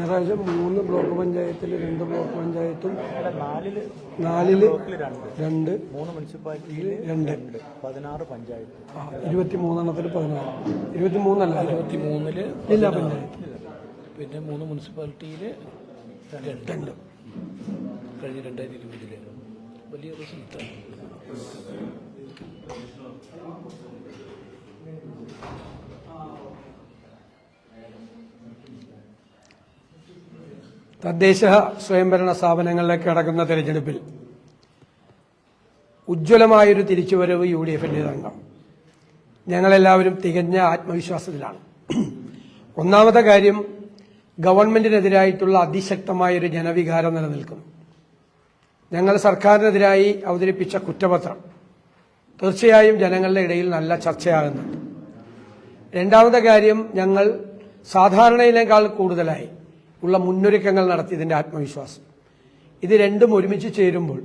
ഇപ്രാവശ്യം 3 ബ്ലോക്ക് പഞ്ചായത്തിൽ 2 ബ്ലോക്ക് പഞ്ചായത്തും 4 2 3 മുനിസിപ്പാലിറ്റിയിൽ 2 16 പഞ്ചായത്ത് 23 23 അല്ല 23 ജില്ലാ പഞ്ചായത്ത് പിന്നെ 3 മുനിസിപ്പാലിറ്റിയിൽ 2 കഴിഞ്ഞ 2020 വലിയ റിസൾട്ടാണ്. തദ്ദേശ സ്വയംഭരണ സ്ഥാപനങ്ങളിലേക്ക് നടക്കുന്ന തെരഞ്ഞെടുപ്പിൽ ഉജ്ജ്വലമായൊരു തിരിച്ചുവരവ് UDF-ന്റേതാണ്. ഞങ്ങളെല്ലാവരും തികഞ്ഞ ആത്മവിശ്വാസത്തിലാണ്. ഒന്നാമത്തെ കാര്യം, ഗവൺമെന്റിനെതിരായിട്ടുള്ള അതിശക്തമായൊരു ജനവികാരം നിലനിൽക്കുന്നു. ഞങ്ങൾ സർക്കാരിനെതിരായി അവതരിപ്പിച്ച കുറ്റപത്രം തീർച്ചയായും ജനങ്ങളുടെ ഇടയിൽ നല്ല ചർച്ചയാകുന്നുണ്ട്. രണ്ടാമത്തെ കാര്യം, ഞങ്ങൾ സാധാരണയിനേക്കാൾ കൂടുതലായി ഉള്ള മുന്നൊരുക്കങ്ങൾ നടത്തിയതിന്റെ ആത്മവിശ്വാസം. ഇത് രണ്ടും ഒരുമിച്ച് ചേരുമ്പോൾ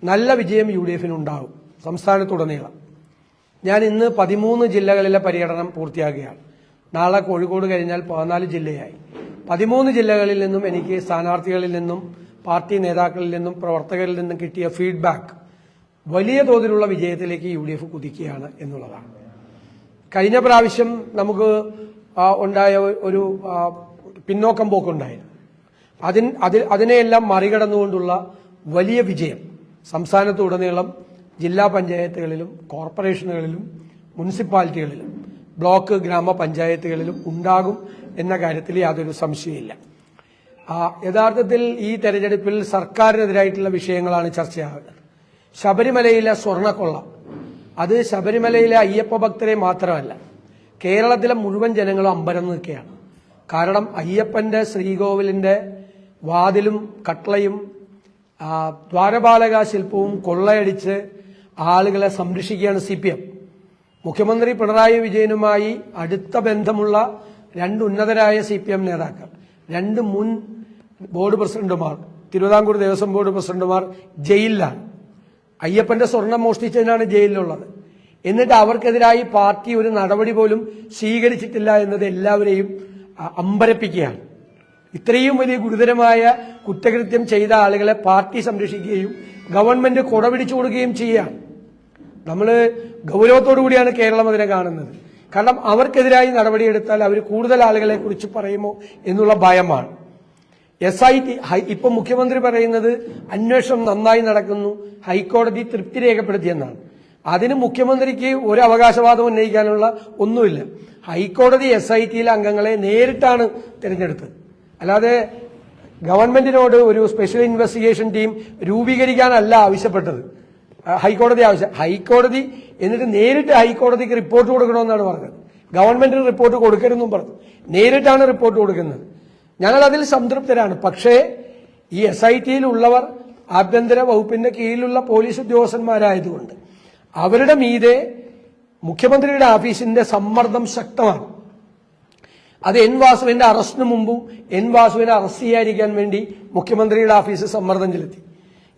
നല്ല വിജയം UDF-നുണ്ടാവും സംസ്ഥാനത്തുടനീളം. ഞാൻ ഇന്ന് 13 ജില്ലകളിലെ പര്യടനം പൂർത്തിയാക്കുകയാണ്. നാളെ കോഴിക്കോട് കഴിഞ്ഞാൽ 14 ജില്ലയായി. 13 ജില്ലകളിൽ നിന്നും എനിക്ക് സ്ഥാനാർത്ഥികളിൽ നിന്നും പാർട്ടി നേതാക്കളിൽ നിന്നും പ്രവർത്തകരിൽ നിന്നും കിട്ടിയ ഫീഡ്ബാക്ക് വലിയ തോതിലുള്ള വിജയത്തിലേക്ക് UDF കുതിക്കുകയാണ് എന്നുള്ളതാണ്. കഴിഞ്ഞ പ്രാവശ്യം നമുക്ക് ഉണ്ടായ ഒരു പിന്നോക്കം പോക്കുണ്ടായിരുന്നു. അതിനെയെല്ലാം മറികടന്നുകൊണ്ടുള്ള വലിയ വിജയം സംസ്ഥാനത്തുടനീളം ജില്ലാ പഞ്ചായത്തുകളിലും കോർപ്പറേഷനുകളിലും മുനിസിപ്പാലിറ്റികളിലും ബ്ലോക്ക് ഗ്രാമപഞ്ചായത്തുകളിലും ഉണ്ടാകും എന്ന കാര്യത്തിൽ യാതൊരു സംശയമില്ല. യഥാർത്ഥത്തിൽ ഈ തെരഞ്ഞെടുപ്പിൽ സർക്കാരിനെതിരായിട്ടുള്ള വിഷയങ്ങളാണ് ചർച്ചയാകുന്നത്. ശബരിമലയിലെ സ്വർണ്ണക്കൊള്ള, അത് ശബരിമലയിലെ അയ്യപ്പ ഭക്തരെ മാത്രമല്ല, കേരളത്തിലെ മുഴുവൻ ജനങ്ങളും അമ്പരം നിൽക്കുകയാണ്. കാരണം അയ്യപ്പന്റെ ശ്രീകോവിലിന്റെ വാതിലും കട്ട്ളയും ദ്വാരപാലക ശില്പവും കൊള്ളയടിച്ച് ആളുകളെ സംരക്ഷിക്കുകയാണ് CPM. മുഖ്യമന്ത്രി പിണറായി വിജയനുമായി അടുത്ത ബന്ധമുള്ള 2 ഉന്നതരായ CPM നേതാക്കൾ, 2 മുൻ ബോർഡ് പ്രസിഡന്റുമാർ, തിരുവിതാംകൂർ ദേവസ്വം ബോർഡ് പ്രസിഡന്റുമാർ ജയിലിലാണ്. അയ്യപ്പന്റെ സ്വർണം മോഷ്ടിച്ചതിനാണ് ജയിലിലുള്ളത്. എന്നിട്ട് അവർക്കെതിരായി പാർട്ടി ഒരു നടപടി പോലും സ്വീകരിച്ചിട്ടില്ല എന്നത് എല്ലാവരെയും അമ്പരപ്പിക്കുകയാണ്. ഇത്രയും വലിയ ഗുരുതരമായ കുറ്റകൃത്യം ചെയ്ത ആളുകളെ പാർട്ടി സംരക്ഷിക്കുകയും ഗവൺമെന്റ് കൊടപിടിച്ചു കൊടുക്കുകയും ചെയ്യുകയാണ്. നമ്മൾ ഗൗരവത്തോടു കൂടിയാണ് കേരളം അതിനെ കാണുന്നത്. കാരണം അവർക്കെതിരായി നടപടിയെടുത്താൽ അവർ കൂടുതൽ ആളുകളെ കുറിച്ച് പറയുമോ എന്നുള്ള ഭയമാണ്. SIT ഇപ്പൊ മുഖ്യമന്ത്രി പറയുന്നത് അന്വേഷണം നന്നായി നടക്കുന്നു, ഹൈക്കോടതി തൃപ്തി രേഖപ്പെടുത്തിയെന്നാണ്. അതിന് മുഖ്യമന്ത്രിക്ക് ഒരു അവകാശവാദം ഉന്നയിക്കാനുള്ള ഒന്നുമില്ല. ഹൈക്കോടതി SIT-യിലെ അംഗങ്ങളെ നേരിട്ടാണ് തിരഞ്ഞെടുത്തത്. അല്ലാതെ ഗവൺമെന്റിനോട് ഒരു സ്പെഷ്യൽ ഇൻവെസ്റ്റിഗേഷൻ ടീം രൂപീകരിക്കാനല്ല ആവശ്യപ്പെട്ടത് ഹൈക്കോടതി. എന്നിട്ട് നേരിട്ട് ഹൈക്കോടതിക്ക് റിപ്പോർട്ട് കൊടുക്കണമെന്നാണ് പറഞ്ഞത്. ഗവൺമെന്റിന് റിപ്പോർട്ട് കൊടുക്കരുതെന്നും പറഞ്ഞു. നേരിട്ടാണ് റിപ്പോർട്ട് കൊടുക്കുന്നത്. ഞങ്ങൾ അതിൽ സംതൃപ്തരാണ്. പക്ഷേ ഈ SIT-യിൽ ഉള്ളവർ ആഭ്യന്തര വകുപ്പിന്റെ കീഴിലുള്ള പോലീസ് ഉദ്യോഗസ്ഥന്മാരായതുകൊണ്ട് അവരുടെ മീതെ മുഖ്യമന്ത്രിയുടെ ഓഫീസിന്റെ സമ്മർദ്ദം ശക്തമാണ്. അത് N. വാസുവിന്റെ അറസ്റ്റിന് മുമ്പും N. വാസുവിനെ അറസ്റ്റ് ചെയ്യാതിരിക്കാൻ വേണ്ടി മുഖ്യമന്ത്രിയുടെ ഓഫീസ് സമ്മർദ്ദം ചെലുത്തി.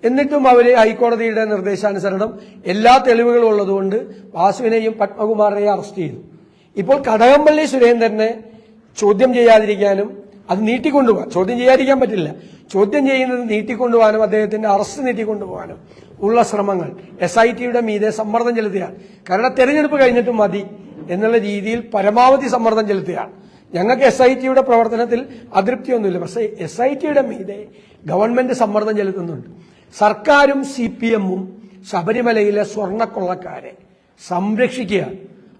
എന്നിട്ടും അവര് ഹൈക്കോടതിയുടെ നിർദ്ദേശാനുസരണം എല്ലാ തെളിവുകളും ഉള്ളതുകൊണ്ട് വാസുവിനെയും പത്മകുമാറിനെയും അറസ്റ്റ് ചെയ്തു. ഇപ്പോൾ കടകംപള്ളി സുരേന്ദ്രനെ ചോദ്യം ചെയ്യാതിരിക്കാനും അത് നീട്ടിക്കൊണ്ടുപോകാൻ, ചോദ്യം ചെയ്യാതിരിക്കാൻ പറ്റില്ല, ചോദ്യം ചെയ്യുന്നത് നീട്ടിക്കൊണ്ടുപോകാനും അദ്ദേഹത്തിന്റെ അറസ്റ്റ് നീട്ടിക്കൊണ്ടുപോകാനും ഉള്ള ശ്രമങ്ങൾ SIT-യുടെ മീതെ സമ്മർദ്ദം ചെലുത്തുകയാണ്. കാരണം തെരഞ്ഞെടുപ്പ് കഴിഞ്ഞിട്ട് മതി എന്നുള്ള രീതിയിൽ പരമാവധി സമ്മർദ്ദം ചെലുത്തുകയാണ്. ഞങ്ങൾക്ക് SIT-യുടെ പ്രവർത്തനത്തിൽ അതൃപ്തിയൊന്നുമില്ല. പക്ഷേ SIT-യുടെ മീതെ ഗവൺമെന്റ് സമ്മർദ്ദം ചെലുത്തുന്നുണ്ട്. സർക്കാരും CPM-ഉം ശബരിമലയിലെ സ്വർണ്ണക്കൊള്ളക്കാരെ സംരക്ഷിക്കുക.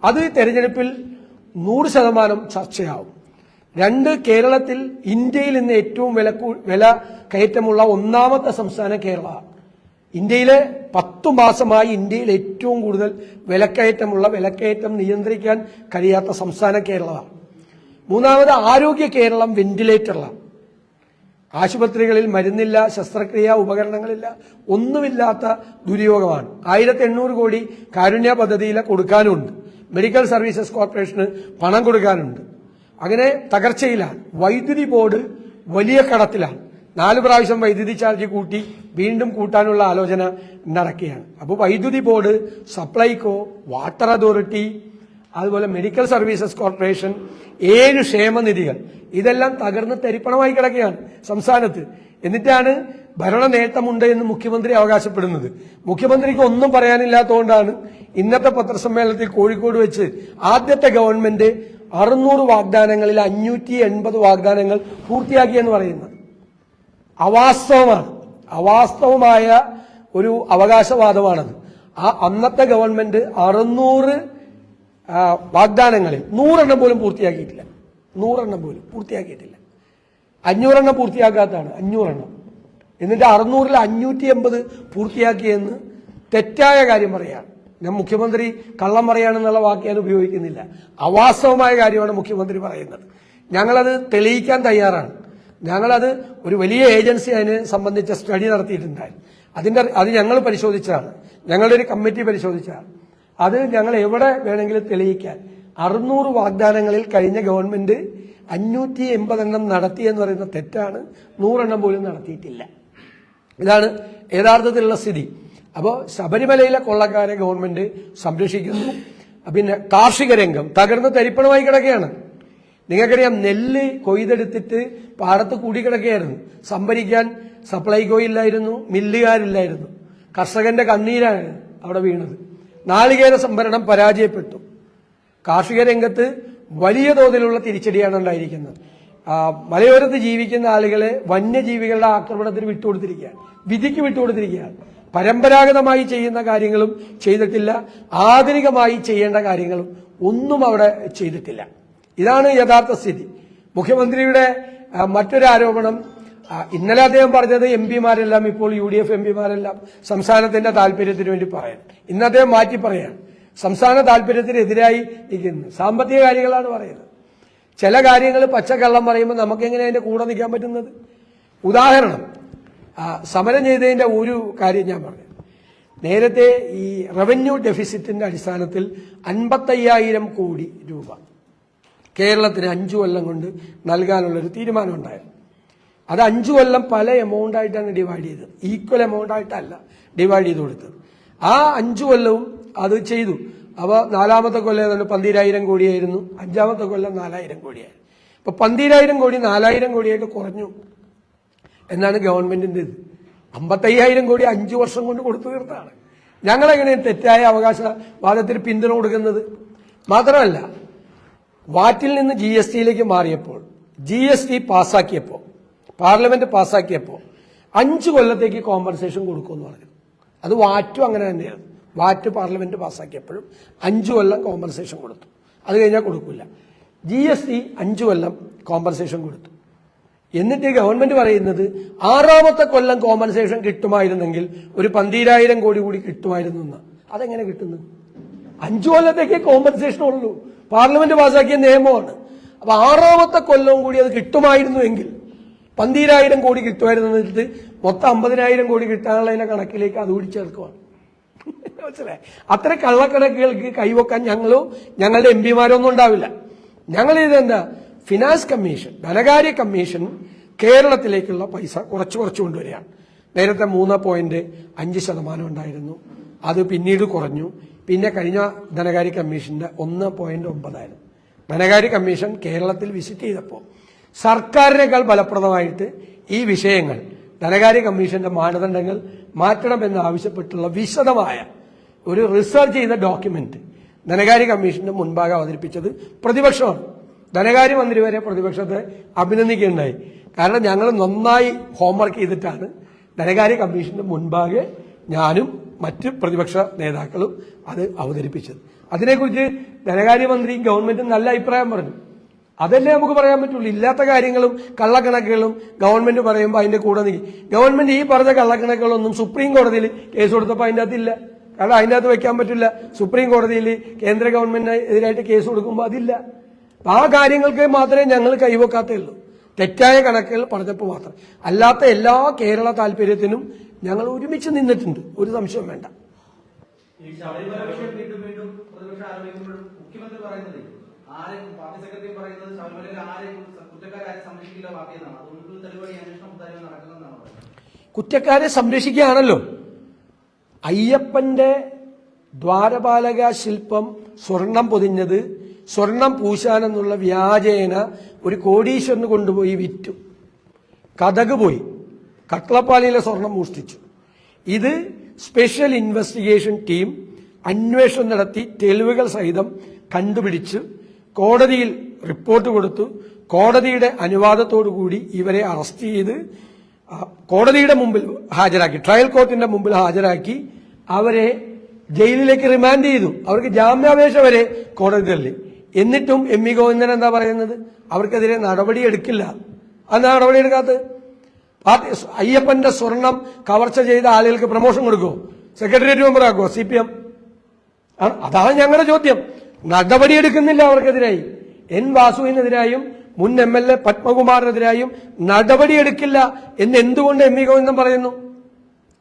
അത് തെരഞ്ഞെടുപ്പിൽ 100% ചർച്ചയാവും. 2, കേരളത്തിൽ ഇന്ത്യയിൽ ഇന്ന് ഏറ്റവും വില കയറ്റമുള്ള 1ാമത്തെ സംസ്ഥാനം കേരളമാണ്. ഇന്ത്യയിലെ 10 മാസമായി ഇന്ത്യയിൽ ഏറ്റവും കൂടുതൽ വിലക്കയറ്റം നിയന്ത്രിക്കാൻ കഴിയാത്ത സംസ്ഥാനം കേരളമാണ്. 3ാമത് ആരോഗ്യ കേരളം വെന്റിലേറ്ററിലാണ്. ആശുപത്രികളിൽ മരുന്നില്ല, ശസ്ത്രക്രിയാ ഉപകരണങ്ങളില്ല, ഒന്നുമില്ലാത്ത ദുര്യോഗമാണ്. 1800 കോടി കാരുണ്യ പദ്ധതിയിൽ കൊടുക്കാനുണ്ട്. മെഡിക്കൽ സർവീസസ് കോർപ്പറേഷന് പണം കൊടുക്കാനുണ്ട്. അങ്ങനെ തകർച്ചയിലാണ്. വൈദ്യുതി ബോർഡ് വലിയ കടത്തിലാണ്. 4 പ്രാവശ്യം വൈദ്യുതി ചാർജ് കൂട്ടി വീണ്ടും കൂട്ടാനുള്ള ആലോചന നടക്കുകയാണ്. അപ്പോൾ വൈദ്യുതി ബോർഡ്, സപ്ലൈകോ, വാട്ടർ അതോറിറ്റി, അതുപോലെ മെഡിക്കൽ സർവീസസ് കോർപ്പറേഷൻ, 7 ക്ഷേമനിധികൾ, ഇതെല്ലാം തകർന്ന് തരിപ്പണമായി കിടക്കുകയാണ് സംസ്ഥാനത്ത്. എന്നിട്ടാണ് ഭരണ നേട്ടമുണ്ട് എന്ന് മുഖ്യമന്ത്രി അവകാശപ്പെടുന്നത്. മുഖ്യമന്ത്രിക്ക് ഒന്നും പറയാനില്ലാത്തതുകൊണ്ടാണ് ഇന്നത്തെ പത്രസമ്മേളനത്തിൽ കോഴിക്കോട് വെച്ച് ആദ്യത്തെ ഗവൺമെന്റ് 600 വാഗ്ദാനങ്ങളിൽ 580 വാഗ്ദാനങ്ങൾ പൂർത്തിയാക്കിയെന്ന് പറയുന്നത്. അവാസ്തവമായ ഒരു അവകാശവാദമാണത്. അന്നത്തെ ഗവൺമെന്റ് 600 വാഗ്ദാനങ്ങളിൽ 100 പോലും പൂർത്തിയാക്കിയിട്ടില്ല. 100 പോലും പൂർത്തിയാക്കിയിട്ടില്ല. 500 പൂർത്തിയാക്കാത്തതാണ്. 500. എന്നിട്ട് 600-ൽ 580 പൂർത്തിയാക്കിയെന്ന് തെറ്റായ കാര്യം പറയാണ്. ഞാൻ മുഖ്യമന്ത്രി കള്ളം പറയാനെന്നുള്ള വാക്ക് ഞാൻ ഉപയോഗിക്കുന്നില്ല. അവാസ്തവമായ കാര്യമാണ് മുഖ്യമന്ത്രി പറയുന്നത്. ഞങ്ങളത് തെളിയിക്കാൻ തയ്യാറാണ്. ഞങ്ങളത് ഒരു വലിയ ഏജൻസി അതിനെ സംബന്ധിച്ച സ്റ്റഡി നടത്തിയിട്ടുണ്ടായിരുന്നു. അത് ഞങ്ങൾ പരിശോധിച്ചതാണ്. ഞങ്ങളുടെ ഒരു കമ്മിറ്റി പരിശോധിച്ചതാണ്. അത് ഞങ്ങൾ എവിടെ വേണമെങ്കിലും തെളിയിക്കാൻ. 600 വാഗ്ദാനങ്ങളിൽ കഴിഞ്ഞ ഗവൺമെന്റ് 580 നടത്തിയെന്ന് പറയുന്ന തെറ്റാണ്. 100 പോലും നടത്തിയിട്ടില്ല. ഇതാണ് യഥാർത്ഥത്തിലുള്ള സ്ഥിതി. അപ്പോൾ ശബരിമലയിലെ കൊള്ളക്കാരെ ഗവൺമെന്റ് സംരക്ഷിക്കുന്നു. പിന്നെ കാർഷിക രംഗം തകർന്ന് തരിപ്പണമായി കിടക്കുകയാണ്. നിങ്ങൾക്കറിയാം, നെല്ല് കൊയ്തെടുത്തിട്ട് പാടത്ത് കൂടിക്കിടക്കുകയായിരുന്നു. സംഭരിക്കാൻ സപ്ലൈകോ ഇല്ലായിരുന്നു, മില്ലുകാരില്ലായിരുന്നു. കർഷകന്റെ കണ്ണീരാണ് അവിടെ വീണത്. നാളികേര സംഭരണം പരാജയപ്പെട്ടു. കാർഷിക രംഗത്ത് വലിയ തോതിലുള്ള തിരിച്ചടിയാണ് ഉണ്ടായിരിക്കുന്നത്. മലയോരത്ത് ജീവിക്കുന്ന ആളുകളെ വന്യജീവികളുടെ ആക്രമണത്തിന് വിട്ടുകൊടുത്തിരിക്കുകയാണ്, വിധിക്ക് വിട്ടുകൊടുത്തിരിക്കുകയാണ്. പരമ്പരാഗതമായി ചെയ്യുന്ന കാര്യങ്ങളും ചെയ്തിട്ടില്ല, ആധുനികമായി ചെയ്യേണ്ട കാര്യങ്ങളും ഒന്നും അവിടെ ചെയ്തിട്ടില്ല. ഇതാണ് യഥാർത്ഥ സ്ഥിതി. മുഖ്യമന്ത്രിയുടെ മറ്റൊരു ആരോപണം, ഇന്നലെ അദ്ദേഹം പറഞ്ഞത് എംപിമാരെല്ലാം ഇപ്പോൾ UDF എംപിമാരെല്ലാം സംസ്ഥാനത്തിന്റെ താല്പര്യത്തിന് വേണ്ടി പറയാൻ. ഇന്ന് അദ്ദേഹം മാറ്റി പറയാണ്, സംസ്ഥാന താല്പര്യത്തിനെതിരായി നിൽക്കുന്നു. സാമ്പത്തിക കാര്യങ്ങളാണ് പറയുന്നത്. ചില കാര്യങ്ങൾ പച്ചക്കള്ളം പറയുമ്പോൾ നമുക്കെങ്ങനെ അതിന്റെ കൂടെ നിൽക്കാൻ പറ്റുന്നത്? ഉദാഹരണം, സമരം ചെയ്തതിന്റെ ഒരു കാര്യം ഞാൻ പറഞ്ഞു. നേരത്തെ ഈ റവന്യൂ ഡെഫിസിറ്റിന്റെ അടിസ്ഥാനത്തിൽ 55,000 കോടി രൂപ കേരളത്തിന് 5 കൊല്ലം കൊണ്ട് നൽകാനുള്ളൊരു തീരുമാനം ഉണ്ടായിരുന്നു. അത് 5 കൊല്ലം പല എമൗണ്ട് ആയിട്ടാണ് ഡിവൈഡ് ചെയ്തത്. ഈക്വൽ എമൗണ്ട് ആയിട്ടല്ല ഡിവൈഡ് ചെയ്ത് കൊടുത്തത്. ആ 5 കൊല്ലവും അത് ചെയ്തു. അപ്പോൾ 4ാമത്തെ കൊല്ലം ഏതാണ്ട് 12,000 കോടിയായിരുന്നു, 5ാമത്തെ കൊല്ലം 4,000 കോടിയായിരുന്നു. അപ്പൊ 12,000 കോടി 4,000 കോടിയായിട്ട് കുറഞ്ഞു എന്നാണ് ഗവൺമെന്റിന്റെ ഇത്. 55,000 കോടി 5 വർഷം കൊണ്ട് കൊടുത്തു തീർത്താണ്. ഞങ്ങളെങ്ങനെയാണ് തെറ്റായ അവകാശവാദത്തിന് പിന്തുണ കൊടുക്കുന്നത്? മാത്രമല്ല, വാറ്റിൽ നിന്ന് GSTയിലേക്ക് മാറിയപ്പോൾ, GST പാസ്സാക്കിയപ്പോൾ, പാർലമെന്റ് പാസ്സാക്കിയപ്പോൾ 5 കൊല്ലത്തേക്ക് കോമ്പൻസേഷൻ കൊടുക്കുമെന്ന് പറഞ്ഞു. അത് വാറ്റും അങ്ങനെ തന്നെയാണ്. വാറ്റ് പാർലമെന്റ് പാസ്സാക്കിയപ്പോഴും 5 കൊല്ലം കോമ്പൻസേഷൻ കൊടുത്തു. അത് കഴിഞ്ഞാൽ കൊടുക്കില്ല. GST 5 കൊല്ലം കോമ്പൻസേഷൻ കൊടുത്തു. എന്നിട്ട് ഗവൺമെന്റ് പറയുന്നത് 6ാമത്തെ കൊല്ലം കോമ്പൻസേഷൻ കിട്ടുമായിരുന്നെങ്കിൽ ഒരു 12,000 കോടി കൂടി കിട്ടുമായിരുന്നു എന്ന്. അതെങ്ങനെ കിട്ടുന്നു? 5 കൊല്ലത്തേക്ക് കോമ്പൻസേഷൻ ഉള്ളൂ. പാർലമെന്റ് പാസ്സാക്കിയ നിയമമാണ്. അപ്പൊ 6ാമത്തെ കൊല്ലവും കൂടി അത് കിട്ടുമായിരുന്നുവെങ്കിൽ 12,000 കോടി കിട്ടുമായിരുന്നു. എന്നിട്ട് മൊത്തം 50,000 കോടി കിട്ടാനുള്ളതിന്റെ കണക്കിലേക്ക് അത് കൂടി ചേർക്കുവാണ്. മനസ്സിലായി? അത്ര കള്ളക്കണക്കുകൾക്ക് കൈവക്കാൻ ഞങ്ങളുടെ എംപിമാരോ ഒന്നും ഉണ്ടാവില്ല. ഞങ്ങൾ ഇതെന്താ, ഫിനാൻസ് കമ്മീഷൻ, ധനകാര്യ കമ്മീഷൻ കേരളത്തിലേക്കുള്ള പൈസ കുറച്ച് കൊണ്ടുവരികയാണ്. നേരത്തെ 3.5% ഉണ്ടായിരുന്നു, അത് പിന്നീട് കുറഞ്ഞു. പിന്നെ കഴിഞ്ഞ ധനകാര്യ കമ്മീഷന്റെ 1.9 ധനകാര്യ കമ്മീഷൻ കേരളത്തിൽ വിസിറ്റ് ചെയ്തപ്പോൾ സർക്കാരിനേക്കാൾ ഫലപ്രദമായിട്ട് ഈ വിഷയങ്ങൾ, ധനകാര്യ കമ്മീഷന്റെ മാനദണ്ഡങ്ങൾ മാറ്റണമെന്ന് ആവശ്യപ്പെട്ടുള്ള വിശദമായ ഒരു റിസർച്ച് ചെയ്ത ഡോക്യുമെന്റ് ധനകാര്യ കമ്മീഷന്റെ മുൻപാകെ അവതരിപ്പിച്ചത് പ്രതിപക്ഷമാണ്. ധനകാര്യമന്ത്രി വരെ പ്രതിപക്ഷത്തെ അഭിനന്ദിക്കുകയുണ്ടായി. കാരണം ഞങ്ങൾ നന്നായി ഹോംവർക്ക് ചെയ്തിട്ടാണ് ധനകാര്യ കമ്മീഷന്റെ മുൻപാകെ ഞാനും മറ്റ് പ്രതിപക്ഷ നേതാക്കളും അത് അവതരിപ്പിച്ചത്. അതിനെക്കുറിച്ച് ധനകാര്യമന്ത്രിയും ഗവൺമെന്റും നല്ല അഭിപ്രായം പറഞ്ഞു. അതല്ലേ നമുക്ക് പറയാൻ പറ്റുള്ളൂ. ഇല്ലാത്ത കാര്യങ്ങളും കള്ളക്കണക്കുകളും ഗവൺമെന്റ് പറയുമ്പോൾ അതിന്റെ കൂടെ നിൽക്കും. ഗവൺമെന്റ് ഈ പറഞ്ഞ കള്ളക്കണക്കുകളൊന്നും സുപ്രീം കോടതിയിൽ കേസ് കൊടുത്തപ്പോൾ അതിൻ്റെ അകത്തില്ല. കാരണം അതിൻ്റെ അകത്ത് വെക്കാൻ പറ്റില്ല. സുപ്രീം കോടതിയിൽ കേന്ദ്ര ഗവൺമെന്റിനെതിരായിട്ട് കേസ് കൊടുക്കുമ്പോൾ അതില്ല. ആ കാര്യങ്ങൾക്ക് മാത്രമേ ഞങ്ങൾ കൈവെക്കാത്തേ ഉള്ളൂ. തെറ്റായ കണക്കുകൾ പറഞ്ഞപ്പോൾ മാത്രം. അല്ലാത്ത എല്ലാ കേരള താല്പര്യത്തിനും ഞങ്ങൾ ഒരുമിച്ച് നിന്നിട്ടുണ്ട്. ഒരു സംശയം വേണ്ട. മുഖ്യമന്ത്രി പറയുന്നത് പാർട്ടി സെക്രട്ടറി പറയുന്നത് ശബരിമലയിൽ ആരെയും കുറ്റക്കാരെ സംരക്ഷിക്കില്ല പാർട്ടി എന്നാണ്. അതുകൊണ്ട് തെളിവായി അന്വേഷണം നടക്കുന്നതെന്നാണ് പറയുന്നത്. കുറ്റക്കാരെ സംരക്ഷിക്കുകയാണല്ലോ. അയ്യപ്പന്റെ ദ്വാരപാലക ശില്പം സ്വർണം പൊതിഞ്ഞത് സ്വർണം പൂശാനെന്നുള്ള വ്യാജേന ഒരു കോടീശ്വരന് കൊണ്ടുപോയി വിറ്റു. കഥക് പോയി, കട്ടളപ്പാലിയിലെ സ്വർണം മോഷ്ടിച്ചു. ഇത് സ്പെഷ്യൽ ഇൻവെസ്റ്റിഗേഷൻ ടീം അന്വേഷണം നടത്തി തെളിവുകൾ സഹിതം കണ്ടുപിടിച്ച് കോടതിയിൽ റിപ്പോർട്ട് കൊടുത്തു. കോടതിയുടെ അനുവാദത്തോടുകൂടി ഇവരെ അറസ്റ്റ് ചെയ്ത് കോടതിയുടെ മുമ്പിൽ ഹാജരാക്കി, ട്രയൽ കോർട്ടിന്റെ മുമ്പിൽ ഹാജരാക്കി അവരെ ജയിലിലേക്ക് റിമാൻഡ് ചെയ്തു. അവർക്ക് ജാമ്യാപേക്ഷ വരെ കോടതി തള്ളി. എന്നിട്ടും എം വി ഗോവിന്ദൻ എന്താ പറയുന്നത്? അവർക്കെതിരെ നടപടിയെടുക്കില്ല. അതെന്താ നടപടിയെടുക്കാത്തത്? അയ്യപ്പന്റെ സ്വർണം കവർച്ച ചെയ്ത ആളുകൾക്ക് പ്രമോഷൻ കൊടുക്കുമോ? സെക്രട്ടേറിയറ്റ് മെമ്പർ ആക്കുമോ? CPM? അതാണ് ഞങ്ങളുടെ ചോദ്യം. നടപടിയെടുക്കുന്നില്ല അവർക്കെതിരായി. N. വാസുവിനെതിരായും മുൻ MLA പത്മകുമാറിനെതിരായും നടപടിയെടുക്കില്ല എന്ന് എന്തുകൊണ്ട് എം വി ഗോവിന്ദൻ പറയുന്നു?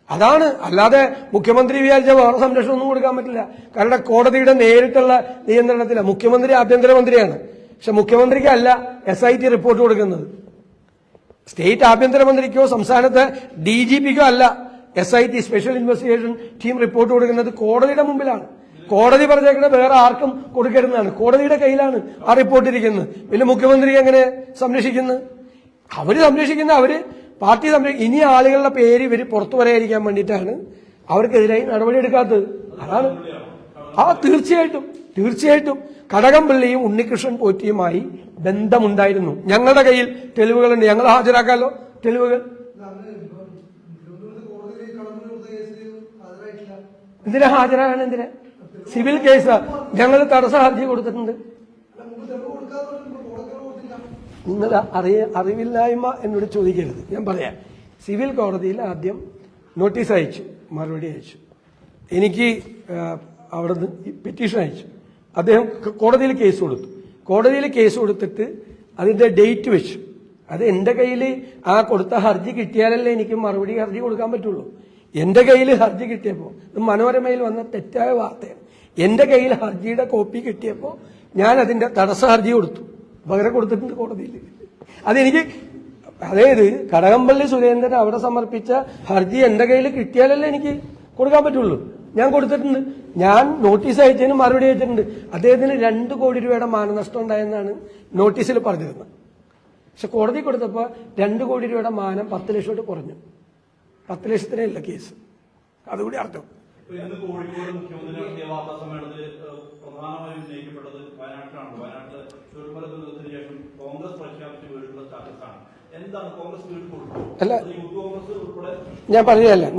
അതാണ്. അല്ലാതെ മുഖ്യമന്ത്രി വിചാരിച്ച വേറെ സംരക്ഷണം ഒന്നും കൊടുക്കാൻ പറ്റില്ല. കാരണം കോടതിയുടെ നേരിട്ടുള്ള നിയന്ത്രണത്തില. മുഖ്യമന്ത്രി ആഭ്യന്തരമന്ത്രിയാണ്, പക്ഷെ മുഖ്യമന്ത്രിക്കല്ല SIT റിപ്പോർട്ട് കൊടുക്കുന്നത്. സ്റ്റേറ്റ് ആഭ്യന്തരമന്ത്രിക്കോ സംസ്ഥാനത്തെ DGPക്കോ അല്ല SIT special investigation team report കൊടുക്കുന്നത്. കോടതിയുടെ മുമ്പിലാണ്. കോടതി പറഞ്ഞേക്കുന്നത് വേറെ ആർക്കും കൊടുക്കരുതെന്നാണ്. കോടതിയുടെ കയ്യിലാണ് ആ റിപ്പോർട്ട് ഇരിക്കുന്നത്. പിന്നെ മുഖ്യമന്ത്രി എങ്ങനെ സംരക്ഷിക്കുന്നത്? അവര് സംരക്ഷിക്കുന്ന അവര് പാർട്ടി ഇനി ആളുകളുടെ പേര് ഇവർ പുറത്തു പറയാതിരിക്കാൻ വേണ്ടിയിട്ടാണ് അവർക്കെതിരായി നടപടിയെടുക്കാത്തത്. അതാണ്. തീർച്ചയായിട്ടും കടകംപള്ളിയും ഉണ്ണികൃഷ്ണൻ പോറ്റിയുമായി ബന്ധമുണ്ടായിരുന്നു. ഞങ്ങളുടെ കയ്യിൽ തെളിവുകളുണ്ട്. ഞങ്ങൾ ഹാജരാക്കാമല്ലോ തെളിവുകൾ. എന്തിനാ ഹാജരാകാൻ? എന്തിനാ? സിവിൽ കേസ് ഞങ്ങൾ തടസ്സ ഹർജി കൊടുത്തിട്ടുണ്ട്. നിങ്ങൾ അറിവില്ലായ്മ എന്നോട് ചോദിക്കരുത്, ഞാൻ പറയാം. സിവിൽ കോടതിയിൽ ആദ്യം നോട്ടീസ് അയച്ചു, മറുപടി അയച്ചു. എനിക്ക് അവിടെ നിന്ന് പെറ്റീഷൻ അയച്ചു. അദ്ദേഹം കോടതിയിൽ കേസ് കൊടുത്തു. കോടതിയിൽ കേസ് കൊടുത്തിട്ട് അതിന്റെ ഡേറ്റ് വെച്ചു. അത് എന്റെ കയ്യിൽ ആ കൊടുത്ത ഹർജി കിട്ടിയാലല്ലേ എനിക്ക് മറുപടി ഹർജി കൊടുക്കാൻ പറ്റുള്ളൂ. എന്റെ കയ്യിൽ ഹർജി കിട്ടിയപ്പോൾ, ഇത് മനോരമയിൽ വന്ന തെറ്റായ വാർത്തയാണ്. എന്റെ കയ്യിൽ ഹർജിയുടെ കോപ്പി കിട്ടിയപ്പോൾ ഞാൻ അതിന്റെ തടസ്സ ഹർജി കൊടുത്തു. പകരം കൊടുത്തിട്ടുണ്ട് കോടതിയിൽ. അതെനിക്ക്, അതായത് കടകംപള്ളി സുരേന്ദ്രൻ അവിടെ സമർപ്പിച്ച ഹർജി എന്റെ കയ്യിൽ കിട്ടിയാലല്ലേ എനിക്ക് കൊടുക്കാൻ പറ്റുള്ളൂ. ഞാൻ കൊടുത്തിട്ടുണ്ട്. ഞാൻ നോട്ടീസ് അയച്ചതിന് മറുപടി അയച്ചിട്ടുണ്ട്. അദ്ദേഹത്തിന് 2 കോടി രൂപയുടെ മാനനഷ്ടം ഉണ്ടായെന്നാണ് നോട്ടീസിൽ പറഞ്ഞിരുന്നത്. പക്ഷെ കോടതി കൊടുത്തപ്പോൾ 2 കോടി രൂപയുടെ മാനം 10 ലക്ഷമായിട്ട് കുറഞ്ഞു. 10 ലക്ഷത്തിനല്ല കേസ്. അതുകൂടി അർത്ഥം. കോഴിക്കോട് മുഖ്യമന്ത്രി നടത്തിയ വാർത്താ സമ്മേളനത്തിൽ പ്രധാനമായും ഉന്നയിക്കപ്പെട്ടത് വയനാട്ടിലാണ്. വയനാട്ടിൽ ചുരുമല ദുരന്തത്തിന് ശേഷം കോൺഗ്രസ് പ്രഖ്യാപിച്ച വീടുള്ള സ്റ്റാറ്റസാണ്. എന്താണ് കോൺഗ്രസ് വീട് കൊടുക്കുന്നത്? അല്ല, യൂത്ത് കോൺഗ്രസ് ഉൾപ്പെടെ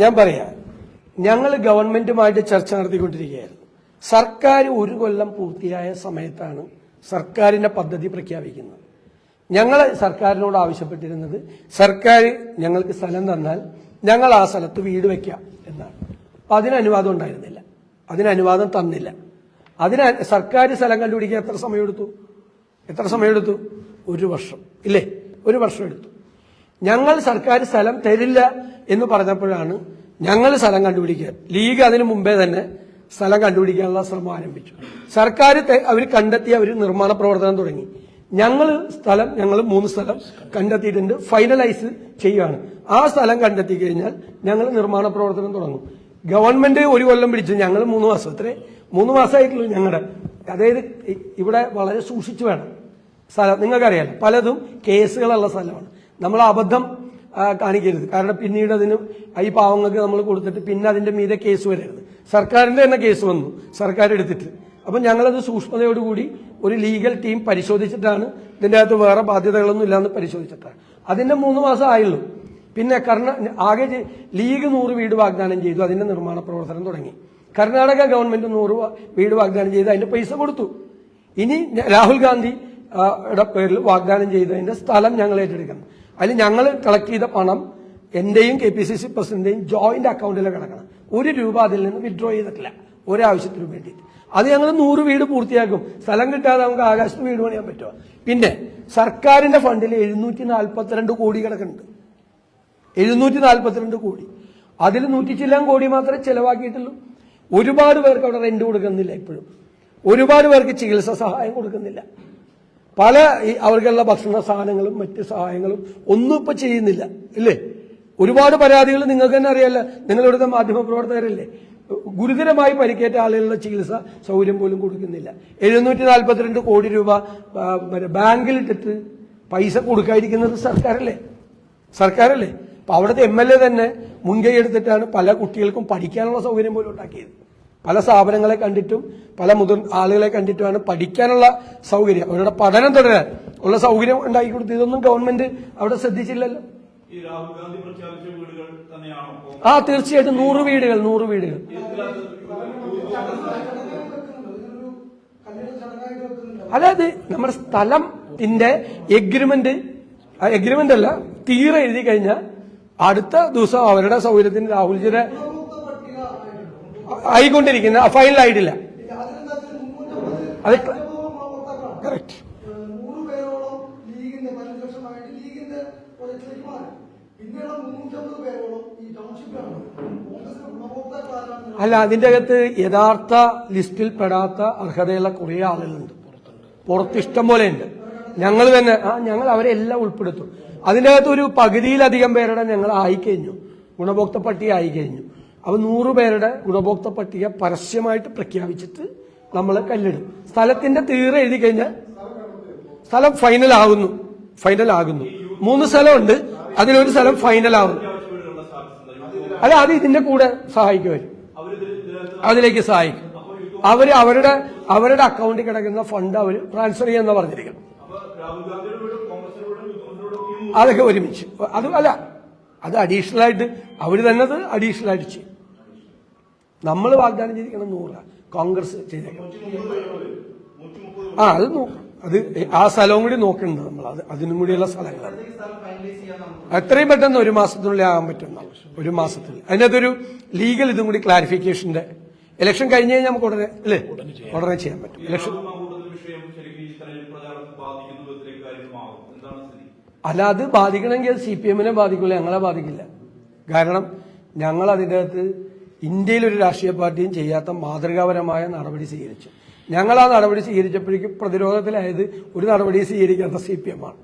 ഞാൻ പറയാം. ഞങ്ങൾ ഗവൺമെന്റുമായിട്ട് ചർച്ച നടത്തിക്കൊണ്ടിരിക്കുകയായിരുന്നു. സർക്കാർ 1 കൊല്ലം പൂർത്തിയായ സമയത്താണ് സർക്കാരിന്റെ പദ്ധതി പ്രഖ്യാപിക്കുന്നത്. ഞങ്ങൾ സർക്കാരിനോട് ആവശ്യപ്പെട്ടിരുന്നത്, സർക്കാർ ഞങ്ങൾക്ക് സ്ഥലം തന്നാൽ ഞങ്ങൾ ആ സ്ഥലത്ത് വീട് വയ്ക്കാം എന്നാണ്. അപ്പൊ അതിന് അനുവാദം ഉണ്ടായിരുന്നില്ല. അതിന് അനുവാദം തന്നില്ല. സർക്കാർ സ്ഥലം കണ്ടുപിടിക്കാൻ എത്ര സമയമെടുത്തു? 1 വർഷം ഇല്ലേ? 1 വർഷം എടുത്തു. ഞങ്ങൾ സർക്കാർ സ്ഥലം തരില്ല എന്ന് പറഞ്ഞപ്പോഴാണ് ഞങ്ങൾ സ്ഥലം കണ്ടുപിടിക്കാൻ, ലീഗ് അതിനു മുമ്പേ തന്നെ സ്ഥലം കണ്ടുപിടിക്കാനുള്ള ശ്രമം ആരംഭിച്ചു. സർക്കാർ അവർ കണ്ടെത്തി, അവർ നിർമ്മാണ പ്രവർത്തനം തുടങ്ങി. ഞങ്ങൾ 3 സ്ഥലം കണ്ടെത്തിയിട്ടുണ്ട്, ഫൈനലൈസ് ചെയ്യുകയാണ്. ആ സ്ഥലം കണ്ടെത്തി കഴിഞ്ഞാൽ ഞങ്ങൾ നിർമ്മാണ പ്രവർത്തനം തുടങ്ങും. ഗവൺമെന്റ് 1 കൊല്ലം പിടിച്ചു, ഞങ്ങൾ 3 മാസം. 3 മാസമായിട്ടുള്ളൂ ഞങ്ങളുടെ. അതായത് ഇവിടെ വളരെ സൂക്ഷിച്ചു വേണം സ്ഥലം. നിങ്ങൾക്കറിയാലോ, പലതും കേസുകളുള്ള സ്ഥലമാണ്. നമ്മൾ അബദ്ധം കാണിക്കരുത്. കാരണം പിന്നീട് അതിന് ഈ പാവങ്ങൾക്ക് നമ്മൾ കൊടുത്തിട്ട് പിന്നെ അതിന്റെ മീതെ കേസ് വരരുത്. സർക്കാരിന്റെ തന്നെ കേസ് വന്നു, സർക്കാർ എടുത്തിട്ട്. അപ്പം ഞങ്ങളത് സൂക്ഷ്മതയോടുകൂടി ഒരു ലീഗൽ ടീം പരിശോധിച്ചിട്ടാണ്, ഇതിൻ്റെ അകത്ത് വേറെ ബാധ്യതകളൊന്നും ഇല്ലാന്ന് പരിശോധിച്ചിട്ടാണ്. അതിന്റെ 3 മാസം ആയുള്ളൂ. പിന്നെ ആകെ ലീഗ് 100 വീട് വാഗ്ദാനം ചെയ്തു, അതിന്റെ നിർമ്മാണ പ്രവർത്തനം തുടങ്ങി. കർണാടക ഗവൺമെന്റ് 100 വീട് വാഗ്ദാനം ചെയ്ത് അതിന്റെ പൈസ കൊടുത്തു. ഇനി രാഹുൽ ഗാന്ധിയുടെ പേരിൽ വാഗ്ദാനം ചെയ്തതിന്റെ സ്ഥലം ഞങ്ങൾ ഏറ്റെടുക്കണം. അതിൽ ഞങ്ങൾ കളക്ട് ചെയ്ത പണം എന്റെയും KPCC പ്രസിഡന്റിന്റെയും ജോയിന്റ് അക്കൗണ്ടിൽ കിടക്കണം. 1 രൂപ അതിൽ നിന്ന് വിഡ്രോ ചെയ്തിട്ടില്ല ഒരാവശ്യത്തിനും വേണ്ടിയിട്ട്. അത് ഞങ്ങൾ 100 വീട് പൂർത്തിയാക്കും. സ്ഥലം കിട്ടാതെ നമുക്ക് ആകാശത്ത് വീട് പണിയാൻ പറ്റുമോ? പിന്നെ സർക്കാരിന്റെ ഫണ്ടിൽ 742 കോടി കിടക്കുന്നുണ്ട്. 742 കോടി. അതിൽ 100 ചില്ലാൻ കോടി മാത്രമേ ചെലവാക്കിയിട്ടുള്ളൂ. ഒരുപാട് പേർക്ക് അവിടെ റെന്റ് കൊടുക്കുന്നില്ല. ഇപ്പോഴും ഒരുപാട് പേർക്ക് ചികിത്സാ സഹായം കൊടുക്കുന്നില്ല. പല അവർക്കുള്ള ഭക്ഷണ സാധനങ്ങളും മറ്റ് സഹായങ്ങളും ഒന്നും ഇപ്പൊ ചെയ്യുന്നില്ല, ഇല്ലേ? ഒരുപാട് പരാതികൾ നിങ്ങൾക്ക് തന്നെ അറിയാലോ, നിങ്ങളിവിടുത്തെ മാധ്യമപ്രവർത്തകരല്ലേ. ഗുരുതരമായി പരിക്കേറ്റ ആളുകളുടെ ചികിത്സ സൗകര്യം പോലും കൊടുക്കുന്നില്ല. 742 കോടി രൂപ ബാങ്കിലിട്ടിട്ട് പൈസ കൊടുക്കാതിരിക്കുന്നത് സർക്കാരല്ലേ. അപ്പൊ അവിടുത്തെ MLA തന്നെ മുൻകൈ എടുത്തിട്ടാണ് പല കുട്ടികൾക്കും പഠിക്കാനുള്ള സൗകര്യം പോലും ഉണ്ടാക്കിയത്. പല സ്ഥാപനങ്ങളെ കണ്ടിട്ടും പല ആളുകളെ കണ്ടിട്ടുമാണ് പഠിക്കാനുള്ള സൗകര്യം, അവരുടെ പഠനം തുടരാൻ ഉള്ള സൗകര്യം ഉണ്ടാക്കി കൊടുത്തു. ഇതൊന്നും ഗവൺമെന്റ് അവിടെ ശ്രദ്ധിച്ചില്ലല്ലോ. ഈ രാഹുൽ ഗാന്ധി പ്രഖ്യാപിച്ച വീടുകൾ തന്നെയാണോ? തീർച്ചയായിട്ടും 100 വീടുകൾ. അതായത് നമ്മുടെ സ്ഥലത്തിന്റെ എഗ്രിമെന്റ് അല്ല, തീരെ എഴുതി കഴിഞ്ഞാൽ അടുത്ത ദിവസം അവരുടെ സൗകര്യത്തിന് രാഹുൽജിയുടെ ആയിക്കൊണ്ടിരിക്കുന്ന ഫൈനലായിട്ടില്ല. അത് കറക്റ്റ്. അല്ല, അതിന്റെ അകത്ത് യഥാർത്ഥ ലിസ്റ്റിൽ പെടാത്ത അർഹതയുള്ള കുറെ ആളുകളുണ്ട്, പുറത്ത് ഇഷ്ടം പോലെ ഉണ്ട്. ഞങ്ങൾ തന്നെ ഞങ്ങൾ അവരെ എല്ലാം ഉൾപ്പെടുത്തും. അതിൻ്റെ അകത്ത് ഒരു പകുതിയിലധികം പേരുടെ ഞങ്ങൾ ആയിക്കഴിഞ്ഞു, ഗുണഭോക്തൃ പട്ടിക ആയിക്കഴിഞ്ഞു. അപ്പൊ 100 പേരുടെ ഗുണഭോക്തൃ പട്ടിക പരസ്യമായിട്ട് പ്രഖ്യാപിച്ചിട്ട് നമ്മൾ കല്ലിടും. സ്ഥലത്തിന്റെ തീരെ എഴുതി കഴിഞ്ഞാൽ സ്ഥലം ഫൈനലാകുന്നു. 3 സ്ഥലമുണ്ട്, അതിലൊരു സ്ഥലം ഫൈനലാകുന്നു. അല്ല, അത് ഇതിന്റെ കൂടെ സഹായിക്കുമായിരുന്നു, അതിലേക്ക് സഹായിക്കും. അവരുടെ അക്കൗണ്ടിൽ കിടക്കുന്ന ഫണ്ട് അവർ ട്രാൻസ്ഫർ ചെയ്യാന്ന് പറഞ്ഞിരിക്കണം. അതൊക്കെ ഒരുമിച്ച് അത് അഡീഷണൽ ആയിട്ട് അവർ തന്നെ അഡീഷണൽ ആയിട്ട് ചെയ്യും. നമ്മൾ വാഗ്ദാനം ചെയ്തിരിക്കണം 100, കോൺഗ്രസ് ചെയ്തേക്കണം. അത് നോക്കും, അത് ആ സ്ഥലവും കൂടി നോക്കുന്നുണ്ട് നമ്മൾ. അതിനും കൂടിയുള്ള സ്ഥലങ്ങളാണ്. എത്രയും പെട്ടെന്ന് 1 മാസത്തിനുള്ളിൽ ആകാൻ പറ്റുന്ന 1 മാസത്തിൽ. അതിനകത്തൊരു ലീഗൽ ഇതും കൂടി ക്ലാരിഫിക്കേഷന്റെ ഇലക്ഷൻ കഴിഞ്ഞ് കഴിഞ്ഞാൽ നമുക്ക് ഉടനെ ചെയ്യാൻ പറ്റും. ഇലക്ഷൻ അല്ല, അത് ബാധിക്കണമെങ്കിൽ അത് CPM-നെ ബാധിക്കില്ല, ഞങ്ങളെ ബാധിക്കില്ല. കാരണം ഞങ്ങൾ അതിൻ്റെ അകത്ത് ഇന്ത്യയിലൊരു രാഷ്ട്രീയ പാർട്ടിയും ചെയ്യാത്ത മാതൃകാപരമായ നടപടി സ്വീകരിച്ചു. ഞങ്ങൾ ആ നടപടി സ്വീകരിച്ചപ്പോഴേക്കും പ്രതിരോധത്തിലായത് ഒരു നടപടി സ്വീകരിക്കാത്ത CPM-ആണ്.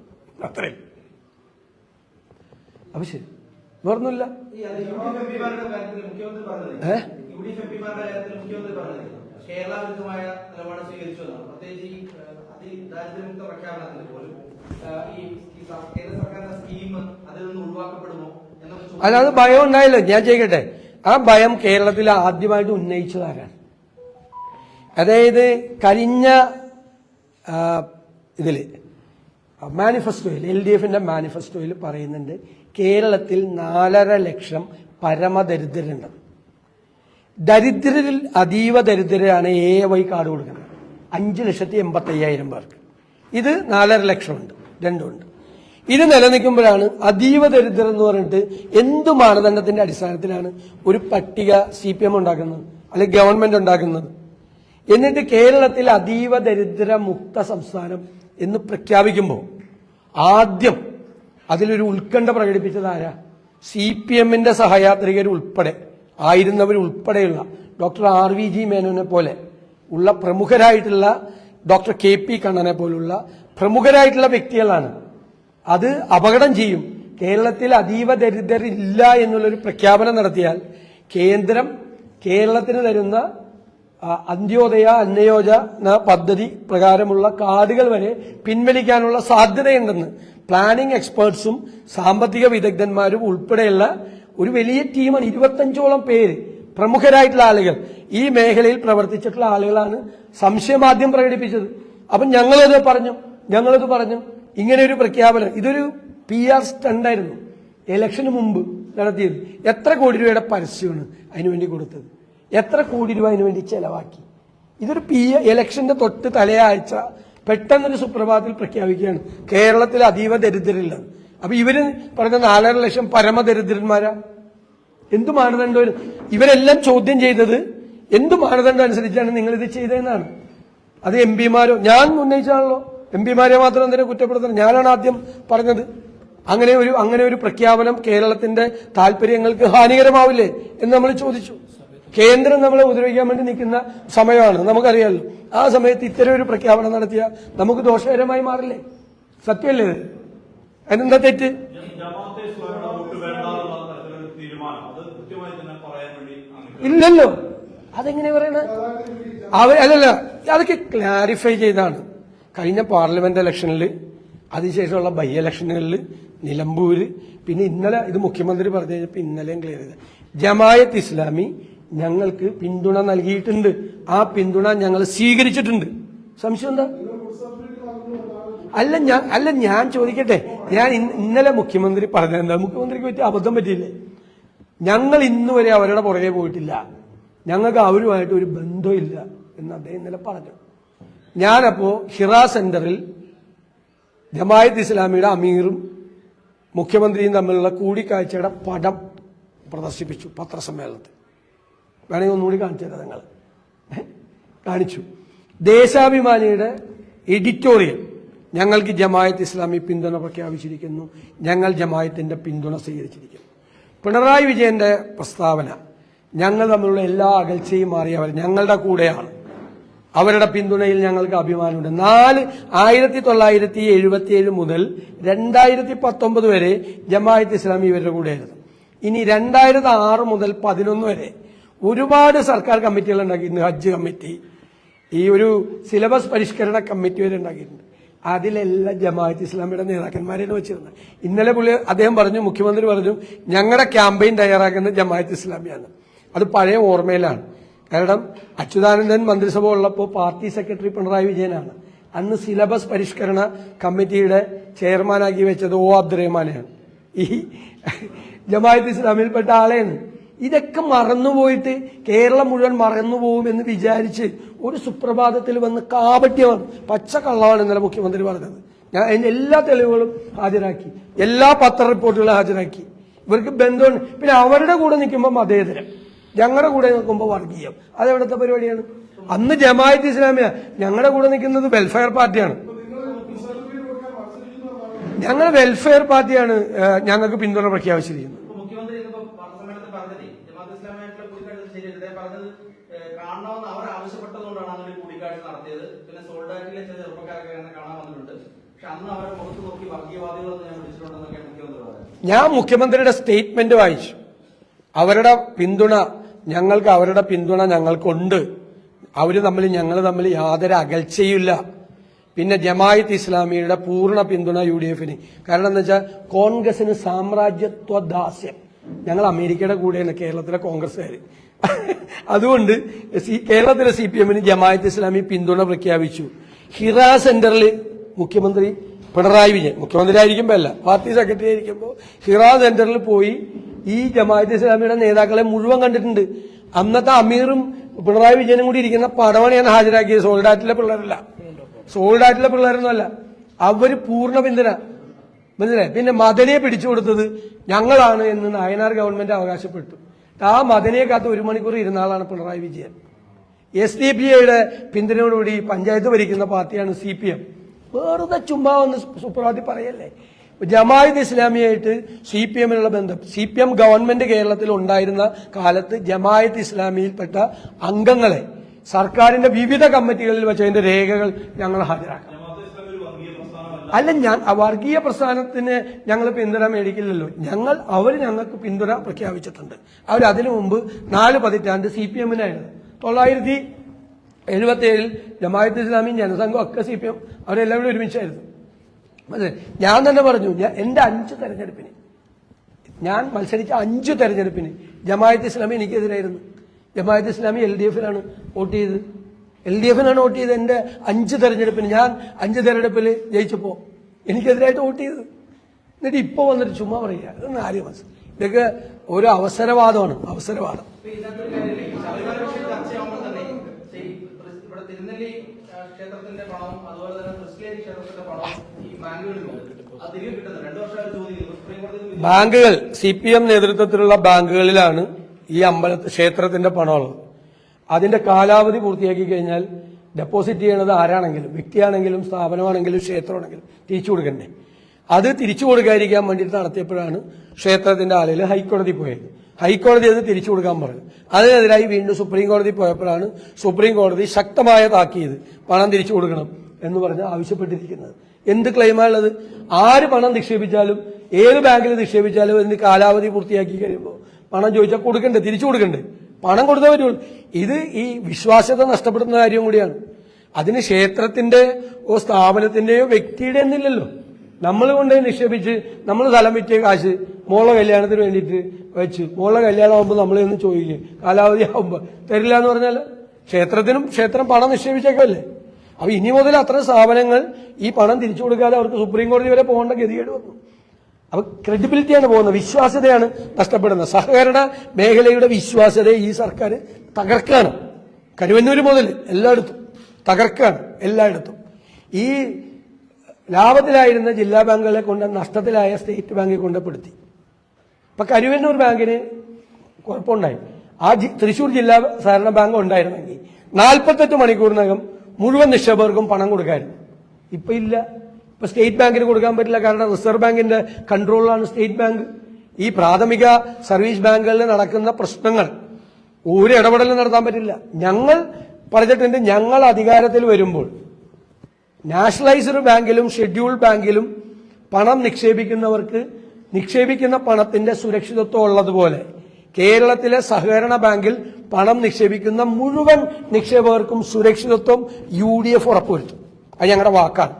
അത്രയും. അപ്പൊ ശരി, വേറൊന്നുമില്ല. അല്ലാതെ ഭയം ഉണ്ടായല്ലോ. ഞാൻ ചെയ്യട്ടെ, ആ ഭയം കേരളത്തിൽ ആദ്യമായിട്ട് ഉന്നയിച്ചതാരാണ്? അതായത് കഴിഞ്ഞ ഇതില് മാനിഫെസ്റ്റോയിൽ, LDF-ന്റെ മാനിഫെസ്റ്റോയിൽ പറയുന്നുണ്ട് കേരളത്തിൽ 4.5 ലക്ഷം പരമദരിദ്രരുണ്ട്. ദരിദ്രരിൽ അതീവ ദരിദ്രരാണ് AY കാർഡ് കൊടുക്കുന്നത്, 5,85,000 പേർക്ക്. ഇത് 4.5 ലക്ഷമുണ്ട്, രണ്ടുമുണ്ട്. ഇത് നിലനിൽക്കുമ്പോഴാണ് അതീവ ദരിദ്രം എന്ന് പറഞ്ഞിട്ട് എന്ത് മാനദണ്ഡത്തിന്റെ അടിസ്ഥാനത്തിലാണ് ഒരു പട്ടിക CPM ഉണ്ടാക്കുന്നത്, അല്ലെങ്കിൽ ഗവൺമെന്റ് ഉണ്ടാക്കുന്നത്? എന്നിട്ട് കേരളത്തിൽ അതീവ ദരിദ്ര മുക്ത സംസ്ഥാനം എന്ന് പ്രഖ്യാപിക്കുമ്പോൾ ആദ്യം അതിലൊരു ഉത്കണ്ഠ പ്രകടിപ്പിച്ചത് ആരാ? CPM-ന്റെ സഹയാത്രികർ ഉൾപ്പെടെ ആയിരുന്നവരുൾപ്പെടെയുള്ള ഡോക്ടർ RVG മേനോനെ പോലെ ഉള്ള പ്രമുഖരായിട്ടുള്ള, ഡോക്ടർ KP കണ്ണനെ പോലുള്ള പ്രമുഖരായിട്ടുള്ള വ്യക്തികളാണ്. അത് അപകടം ചെയ്യും. കേരളത്തിൽ അതീവ ദരിദ്രരില്ല എന്നുള്ളൊരു പ്രഖ്യാപനം നടത്തിയാൽ കേന്ദ്രം കേരളത്തിന് തരുന്ന അന്ത്യോദയ അന്നയോജന പദ്ധതി പ്രകാരമുള്ള കാർഡുകൾ വരെ പിൻവലിക്കാനുള്ള സാധ്യതയുണ്ടെന്ന് പ്ലാനിംഗ് എക്സ്പേർട്സും സാമ്പത്തിക വിദഗ്ധന്മാരും ഉൾപ്പെടെയുള്ള ഒരു വലിയ ടീമാണ്. 25ഓളം പേര് പ്രമുഖരായിട്ടുള്ള ആളുകൾ, ഈ മേഖലയിൽ പ്രവർത്തിച്ചിട്ടുള്ള ആളുകളാണ് സംശയം ആദ്യം പ്രകടിപ്പിച്ചത്. അപ്പം ഞങ്ങളത് പറഞ്ഞു ഇങ്ങനെ ഒരു പ്രഖ്യാപനം, ഇതൊരു PR സ്റ്റണ്ടായിരുന്നു ഇലക്ഷന് മുമ്പ് നടത്തിയത്. എത്ര കോടി രൂപയുടെ പരസ്യമാണ് അതിനുവേണ്ടി കൊടുത്തത്, എത്ര കോടി രൂപ അതിനുവേണ്ടി ചെലവാക്കി. ഇതൊരു ഇലക്ഷന്റെ തൊട്ട് തലയാഴ്ച പെട്ടെന്നൊരു സുപ്രഭാതത്തിൽ പ്രഖ്യാപിക്കുകയാണ് കേരളത്തിൽ അതീവ ദരിദ്രരില്ലെന്ന്. അപ്പൊ ഇവര് പറഞ്ഞ 4.5 ലക്ഷം പരമദരിദ്രന്മാരാ. എന്തു മാനദണ്ഡം? ഇവരെല്ലാം ചോദ്യം ചെയ്തത് എന്തു മാനദണ്ഡം അനുസരിച്ചാണ് നിങ്ങൾ ഇത് ചെയ്തതെന്നാണ്. അത് MP-മാരോ ഞാൻ ഉന്നയിച്ചാണല്ലോ. MP-മാരെ മാത്രം എന്തിനാ കുറ്റപ്പെടുത്തണം? ഞാനാണ് ആദ്യം പറഞ്ഞത്. അങ്ങനെ ഒരു പ്രഖ്യാപനം കേരളത്തിന്റെ താല്പര്യങ്ങൾക്ക് ഹാനികരമാവില്ലേ എന്ന് നമ്മൾ ചോദിച്ചു. കേന്ദ്രം നമ്മളെ ഉപദ്രവിക്കാൻ വേണ്ടി നിൽക്കുന്ന സമയമാണ്, നമുക്കറിയാമല്ലോ. ആ സമയത്ത് ഇത്തരം ഒരു പ്രഖ്യാപനം നടത്തിയാൽ നമുക്ക് ദോഷകരമായി മാറില്ലേ? സത്യമല്ലേ ഇത്? അതിനെന്താ തെറ്റ്? ഇല്ലല്ലോ. അതെങ്ങനെ പറയണ അല്ലല്ല, അതൊക്കെ ക്ലാരിഫൈ ചെയ്താണ്. കഴിഞ്ഞ പാർലമെന്റ് ഇലക്ഷനിൽ, അതിനുശേഷമുള്ള ബൈ ഇലക്ഷനുകളിൽ, നിലമ്പൂര്, പിന്നെ ഇന്നലെ ഇത് മുഖ്യമന്ത്രി പറഞ്ഞു കഴിഞ്ഞപ്പോൾ ഇന്നലെയും ക്ലിയർ ചെയ്ത ജമായത്ത് ഇസ്ലാമി ഞങ്ങൾക്ക് പിന്തുണ നൽകിയിട്ടുണ്ട്. ആ പിന്തുണ ഞങ്ങൾ സ്വീകരിച്ചിട്ടുണ്ട്. സംശയം എന്താ? അല്ല ഞാൻ ചോദിക്കട്ടെ, ഞാൻ ഇന്നലെ മുഖ്യമന്ത്രി പറഞ്ഞതെന്താ? മുഖ്യമന്ത്രിക്ക് പറ്റിയ അബദ്ധം പറ്റിയില്ലേ? ഞങ്ങൾ ഇന്ന് വരെ അവരുടെ പുറകെ പോയിട്ടില്ല, ഞങ്ങൾക്ക് അവരുമായിട്ട് ഒരു ബന്ധമില്ല എന്ന് അദ്ദേഹം ഇന്നലെ പറഞ്ഞു. ഞാനപ്പോ ഹിറാ സെന്ററിൽ ജമായത്ത് ഇസ്ലാമിയുടെ അമീറും മുഖ്യമന്ത്രിയും തമ്മിലുള്ള കൂടിക്കാഴ്ചയുടെ പടം പ്രദർശിപ്പിച്ചു പത്രസമ്മേളനത്തിൽ. വേണമെങ്കിൽ ഒന്നുകൂടി കാണിച്ചു തരാം. നിങ്ങൾ കാണിച്ചു. ദേശാഭിമാനിയുടെ എഡിറ്റോറിയൽ, ഞങ്ങൾക്ക് ജമായത്ത് ഇസ്ലാമി പിന്തുണ പ്രഖ്യാപിച്ചിരിക്കുന്നു, ഞങ്ങൾ ജമായത്തിന്റെ പിന്തുണ സ്വീകരിച്ചിരിക്കുന്നു. പിണറായി വിജയന്റെ പ്രസ്താവന, ഞങ്ങൾ തമ്മിലുള്ള എല്ലാ അകൽച്ചയും മാറിയവർ ഞങ്ങളുടെ കൂടെയാണ്, അവരുടെ പിന്തുണയിൽ ഞങ്ങൾക്ക് അഭിമാനമുണ്ട്. 1977 മുതൽ 2019 വരെ ജമായത്ത് ഇസ്ലാമി ഇവരുടെ കൂടെയായിരുന്നു. ഇനി 2006 മുതൽ 2011 വരെ ഒരുപാട് സർക്കാർ കമ്മിറ്റികൾ ഉണ്ടാക്കിയിട്ടുണ്ട്. ഹജ്ജ് കമ്മിറ്റി, ഈ ഒരു സിലബസ് പരിഷ്കരണ കമ്മിറ്റി വരെ ഉണ്ടാക്കിയിട്ടുണ്ട്. അതിലെല്ലാം ജമാഅത്ത് ഇസ്ലാമിയുടെ നേതാക്കന്മാരെയാണ് വെച്ചിരുന്നത്. ഇന്നലെ അദ്ദേഹം പറഞ്ഞു, മുഖ്യമന്ത്രി പറഞ്ഞു, ഞങ്ങളുടെ ക്യാമ്പയിൻ തയ്യാറാക്കുന്നത് ജമാഅത്ത് ഇസ്ലാമിയാണ്. അത് പഴയ ഓർമ്മയിലാണ്. കാരണം അച്യുതാനന്ദൻ മന്ത്രിസഭ ഉള്ളപ്പോൾ പാർട്ടി സെക്രട്ടറി പിണറായി വിജയനാണ്. അന്ന് സിലബസ് പരിഷ്കരണ കമ്മിറ്റിയുടെ ചെയർമാനാക്കി വെച്ചത് ഒ അബ്ദുറഹ്മാനെയാണ്. ഈ ജമാഅത്ത് ഇസ്ലാമിൽപ്പെട്ട ആളെയാണ്. ഇതൊക്കെ മറന്നുപോയിട്ട് കേരളം മുഴുവൻ മറന്നുപോകുമെന്ന് വിചാരിച്ച് ഒരു സുപ്രഭാതത്തിൽ വന്ന് കാപട്യമാണ്, പച്ചക്കള്ളമാണ് ഇന്നലെ മുഖ്യമന്ത്രി പറഞ്ഞത്. ഞാൻ അതിന്റെ എല്ലാ തെളിവുകളും ഹാജരാക്കി, എല്ലാ പത്ര റിപ്പോർട്ടുകളും ഹാജരാക്കി. ഇവർക്ക് ബന്ധമുണ്ട്. പിന്നെ അവരുടെ കൂടെ നിൽക്കുമ്പോൾ മതേതരം, ഞങ്ങളുടെ കൂടെ നിൽക്കുമ്പോൾ വർഗീയം. അതെവിടുത്തെ പരിപാടിയാണ്? അന്ന് ജമാഅത്ത് ഇസ്ലാമിയ, ഞങ്ങളുടെ കൂടെ നിൽക്കുന്നത് വെൽഫെയർ പാർട്ടിയാണ്. ഞങ്ങൾ വെൽഫെയർ പാർട്ടിയാണ് ഞങ്ങൾക്ക് പിന്തുണ പ്രഖ്യാപിച്ചിരിക്കുന്നത്. മുഖ്യമന്ത്രി സമ്മേളനത്തിൽ പറഞ്ഞതേ ജമാഅത്ത് ഇസ്ലാമിയായിട്ടുള്ള കൂടിക്കാഴ്ച ശരിയല്ല. അദ്ദേഹം പറഞ്ഞത് കാണണമെന്ന് അവർ ആവശ്യപ്പെട്ടതുകൊണ്ടാണ് അങ്ങനെ ഒരു കൂടിക്കാഴ്ച നടത്തിയത്. പിന്നെ സോൾഡാറ്റിലെ ചില ചെറുപ്പക്കാരൊക്കെ അങ്ങനെ കാണാൻ വന്നിട്ടുണ്ട്. പക്ഷെ അന്ന് അവരെ മുഖത്ത് നോക്കി വർഗീയവാദികളെന്ന് ഞാൻ വിളിച്ചിട്ടുണ്ടെന്നൊക്കെയാണ് മുഖ്യമന്ത്രി പറഞ്ഞത്. ഞാൻ മുഖ്യമന്ത്രിയുടെ സ്റ്റേറ്റ്മെന്റ് വായിച്ചു. അവരുടെ പിന്തുണ ഞങ്ങൾക്ക്, അവരുടെ പിന്തുണ ഞങ്ങൾക്കുണ്ട്. ഞങ്ങൾ തമ്മിൽ യാതൊരു അകൽച്ചയുമില്ല. പിന്നെ ജമാഅത്ത് ഇസ്ലാമിയുടെ പൂർണ്ണ പിന്തുണ UDF-ന്. കാരണം എന്താ വെച്ചാൽ കോൺഗ്രസിന് സാമ്രാജ്യത്വ ദാസ്യം. ഞങ്ങൾ അമേരിക്കയുടെ കൂടെയാണ് കേരളത്തിലെ കോൺഗ്രസ്സുകാർ. അതുകൊണ്ട് കേരളത്തിലെ CPM-ന് ജമാഅത്ത് ഇസ്ലാമി പിന്തുണ പ്രഖ്യാപിച്ചു. ഹിറാ സെന്ററിൽ മുഖ്യമന്ത്രി പിണറായി വിജയൻ, മുഖ്യമന്ത്രി ആയിരിക്കുമ്പോൾ അല്ല, പാർട്ടി സെക്രട്ടറി ആയിരിക്കുമ്പോൾ ഹിറാ സെന്ററിൽ പോയി ഈ ജമാഅത്ത് ഇസ്ലാമിയുടെ നേതാക്കളെ മുഴുവൻ കണ്ടിട്ടുണ്ട്. അന്നത്തെ അമീറും പിണറായി വിജയനും കൂടി ഇരിക്കുന്ന പടമാണ് ഞാൻ ഹാജരാക്കിയത്. സോൾഡാറ്റിലെ പിള്ളേരല്ല, സോൾഡാറ്റിലെ പിള്ളേരൊന്നുമല്ല. അവര് പൂർണ്ണ പിന്തുണ. മനസ്സിലായി? പിന്നെ മദനിയെ പിടിച്ചു കൊടുത്തത് ഞങ്ങളാണ് എന്ന് നായനാർ ഗവൺമെന്റ് അവകാശപ്പെട്ടു. ആ മദനിയെ കാത്ത് 1 മണിക്കൂർ ഇരുന്ന ആളാണ് പിണറായി വിജയൻ. SDPIയുടെ പിന്തുണയോടുകൂടി പഞ്ചായത്ത് ഭരിക്കുന്ന പാർട്ടിയാണ് CPM. വെറുതെ ചുമ്മാ ഒന്ന് സുപ്രഭാതി പറയല്ലേ. ജമാഅത്ത് ഇസ്ലാമിയായിട്ട് CPM-നുള്ള ബന്ധം, CPM ഗവൺമെന്റ് കേരളത്തിൽ ഉണ്ടായിരുന്ന കാലത്ത് ജമാഅത്ത് ഇസ്ലാമിയിൽപ്പെട്ട അംഗങ്ങളെ സർക്കാരിന്റെ വിവിധ കമ്മിറ്റികളിൽ വെച്ചതിന്റെ രേഖകൾ ഞങ്ങൾ ഹാജരാക്കാം. അല്ല, വർഗീയ പ്രസ്ഥാനത്തിന് ഞങ്ങൾ പിന്തുണ മേടിക്കില്ലല്ലോ. അവർ ഞങ്ങൾക്ക് പിന്തുണ പ്രഖ്യാപിച്ചിട്ടുണ്ട്. അതിനു മുമ്പ് 4 പതിറ്റാണ്ട് CPM-നായിരുന്നു. 1977 ജമാഅത്ത് ഇസ്ലാമിയും ജനസംഘം ഒക്കെ CPM, അവരെല്ലാവരും ഒരുമിച്ചായിരുന്നു. അതെ, ഞാൻ തന്നെ പറഞ്ഞു, എന്റെ 5 തെരഞ്ഞെടുപ്പിന്, ഞാൻ മത്സരിച്ച 5 തെരഞ്ഞെടുപ്പിന് ജമാഅത്ത് ഇസ്ലാമി എനിക്കെതിരായിരുന്നു. ജമാഅത്ത് ഇസ്ലാമി LDF-ലാണ് വോട്ട് ചെയ്തത്. LDF-നാണ് വോട്ട് ചെയ്തത്. എന്റെ 5 തെരഞ്ഞെടുപ്പിന്, ഞാൻ 5 തെരഞ്ഞെടുപ്പിൽ ജയിച്ചപ്പോ എനിക്കെതിരായിട്ട് വോട്ട് ചെയ്തത്. എന്നിട്ട് ഇപ്പൊ വന്നിട്ട് ചുമ്മാ പറയുക, ഇതൊന്നും ആരും മനസ്സിലായി. ഇതൊക്കെ ഒരു അവസരവാദമാണ്, അവസരവാദം. തിരുനെല്ലി ക്ഷേത്രത്തിന്റെ പണവും അതുപോലെ തന്നെ ക്രിസ്ത്യാനി ക്ഷേത്രത്തിന്റെ പണവും ഈ ബാങ്കുകളിലുണ്ട്. അത് തിരികെ കിട്ടുന്നത് 2 വർഷമായിട്ട് ചോദിക്കുന്നു. സുപ്രീം കോടതി ബാങ്കുകൾ, CPM നേതൃത്വത്തിലുള്ള ബാങ്കുകളിലാണ് ഈ ക്ഷേത്രത്തിന്റെ പണമുള്ളത്. അതിന്റെ കാലാവധി പൂർത്തിയാക്കി കഴിഞ്ഞാൽ ഡെപ്പോസിറ്റ് ചെയ്യണത് ആരാണെങ്കിലും, വ്യക്തിയാണെങ്കിലും സ്ഥാപനമാണെങ്കിലും ക്ഷേത്രമാണെങ്കിലും തിരിച്ചു കൊടുക്കണ്ടേ. അത് തിരിച്ചു കൊടുക്കാതിരിക്കാൻ വേണ്ടിയിട്ട് നടത്തിയപ്പോഴാണ് ക്ഷേത്രത്തിന്റെ ആളുകൾ ഹൈക്കോടതി പോയത്. ഹൈക്കോടതി അത് തിരിച്ചു കൊടുക്കാൻ പറഞ്ഞു. അതിനെതിരായി വീണ്ടും സുപ്രീം കോടതി പോയപ്പോഴാണ് സുപ്രീം കോടതി ശക്തമായ താക്കീത്, പണം തിരിച്ചു കൊടുക്കണം എന്ന് പറഞ്ഞ് ആവശ്യപ്പെട്ടിരിക്കുന്നത്. എന്ത് ക്ലെയിമാണുള്ളത്? ആര് പണം നിക്ഷേപിച്ചാലും, ഏത് ബാങ്കിൽ നിക്ഷേപിച്ചാലും അതിന് കാലാവധി പൂർത്തിയാക്കി കഴിയുമ്പോൾ പണം ചോദിച്ചാൽ കൊടുക്കണ്ടേ, തിരിച്ചു കൊടുക്കണ്ടേ. പണം കൊടുത്തേ പറ്റുള്ളൂ. ഇത് ഈ വിശ്വാസ്യത നഷ്ടപ്പെടുന്ന കാര്യം കൂടിയാണ്. അതിന് ക്ഷേത്രത്തിന്റെ സ്ഥാപനത്തിന്റെയോ വ്യക്തിയുടെ എന്നില്ലല്ലോ. നമ്മൾ കൊണ്ട് നിക്ഷേപിച്ച് നമ്മൾ സ്ഥലം വിറ്റിയ കാശ് മോളെ കല്യാണത്തിന് വേണ്ടിയിട്ട് വെച്ച് മോളെ കല്യാണം ആകുമ്പോൾ നമ്മളെ ഒന്ന് ചോദിക്കും, കാലാവധി ആകുമ്പോൾ തരില്ല എന്ന് പറഞ്ഞാൽ ക്ഷേത്രം പണം നിക്ഷേപിച്ചേക്കല്ലേ. അപ്പൊ ഇനി മുതൽ അത്തരം സ്ഥാപനങ്ങൾ ഈ പണം തിരിച്ചു കൊടുക്കാതെ അവർക്ക് സുപ്രീം കോടതി വരെ പോകേണ്ട ഗതികേട് വന്നു. അപ്പൊ ക്രെഡിബിലിറ്റിയാണ് പോകുന്നത്, വിശ്വാസ്യതയാണ് നഷ്ടപ്പെടുന്നത്. സഹകരണ മേഖലയുടെ വിശ്വാസ്യതയെ ഈ സർക്കാർ തകർക്കാണ്. കരുവന്നൂര് മുതൽ എല്ലായിടത്തും തകർക്കാണ്, എല്ലായിടത്തും. ഈ ലാഭത്തിലായിരുന്ന ജില്ലാ ബാങ്കുകളെ കൊണ്ട് നഷ്ടത്തിലായ സ്റ്റേറ്റ് ബാങ്കിൽ കൊണ്ടുപ്പെടുത്തി. ഇപ്പൊ കരുവന്നൂർ ബാങ്കിന് കുഴപ്പമുണ്ടായി. ആ തൃശൂർ ജില്ലാ സഹകരണ ബാങ്ക് ഉണ്ടായിരുന്നെങ്കിൽ 48 മണിക്കൂറിനകം മുഴുവൻ നിക്ഷേപകർക്കും പണം കൊടുക്കായിരുന്നു. ഇപ്പൊ ഇല്ല. ഇപ്പൊ സ്റ്റേറ്റ് ബാങ്കിന് കൊടുക്കാൻ പറ്റില്ല, കാരണം റിസർവ് ബാങ്കിന്റെ കൺട്രോളിലാണ് സ്റ്റേറ്റ് ബാങ്ക്. ഈ പ്രാഥമിക സർവീസ് ബാങ്കുകളിൽ നടക്കുന്ന പ്രശ്നങ്ങൾ ഒരു ഇടപെടലും നടത്താൻ പറ്റില്ല. ഞങ്ങൾ പറഞ്ഞിട്ടുണ്ട്, ഞങ്ങൾ അധികാരത്തിൽ വരുമ്പോൾ നാഷണലൈസ്ഡ് ബാങ്കിലും ഷെഡ്യൂൾഡ് ബാങ്കിലും പണം നിക്ഷേപിക്കുന്നവർക്ക് നിക്ഷേപിക്കുന്ന പണത്തിന്റെ സുരക്ഷിതത്വം ഉള്ളതുപോലെ കേരളത്തിലെ സഹകരണ ബാങ്കിൽ പണം നിക്ഷേപിക്കുന്ന മുഴുവൻ നിക്ഷേപകർക്കും സുരക്ഷിതത്വം UDF ഉറപ്പുവരുത്തും. അത് ഞങ്ങളുടെ വാക്കാണ്.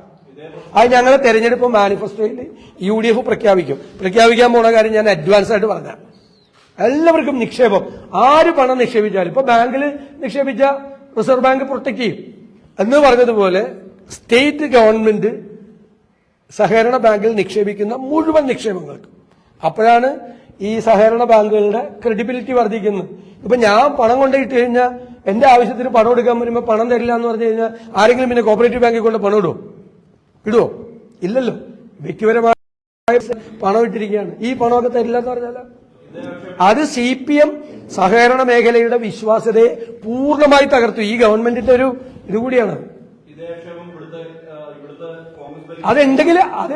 അത് ഞങ്ങൾ തെരഞ്ഞെടുപ്പ് മാനിഫെസ്റ്റോയിൽ UDF പ്രഖ്യാപിക്കാൻ പോണ കാര്യം ഞാൻ അഡ്വാൻസ് ആയിട്ട് പറഞ്ഞാൽ എല്ലാവർക്കും നിക്ഷേപം, ആര് പണം നിക്ഷേപിച്ചാലും, ഇപ്പൊ ബാങ്കിൽ നിക്ഷേപിച്ച റിസർവ് ബാങ്ക് പ്രൊട്ടക്ട് ചെയ്യും എന്ന് പറഞ്ഞതുപോലെ സ്റ്റേറ്റ് ഗവൺമെന്റ് സഹകരണ ബാങ്കിൽ നിക്ഷേപിക്കുന്ന മുഴുവൻ നിക്ഷേപങ്ങൾക്കും. അപ്പോഴാണ് ഈ സഹകരണ ബാങ്കുകളുടെ ക്രെഡിബിലിറ്റി വർദ്ധിക്കുന്നത്. ഇപ്പൊ ഞാൻ പണം കൊണ്ടിട്ട് കഴിഞ്ഞാൽ എന്റെ ആവശ്യത്തിന് പണം എടുക്കാൻ വരുമ്പോൾ പണം തരില്ല എന്ന് പറഞ്ഞു കഴിഞ്ഞാൽ ആരെങ്കിലും പിന്നെ കോപ്പറേറ്റീവ് ബാങ്കിൽ കൊണ്ട് പണം ഇടുവോ? ഇല്ലല്ലോ. വ്യക്തിപരമായ പണം ഇട്ടിരിക്കുകയാണ്. ഈ പണമൊക്കെ തരില്ല എന്ന് പറഞ്ഞാൽ അത് CPM സഹകരണ മേഖലയുടെ വിശ്വാസ്യതയെ പൂർണ്ണമായി തകർത്തു. ഈ ഗവൺമെന്റിന്റെ ഒരു ഇതുകൂടിയാണ്. അതെന്തെങ്കിൽ അത്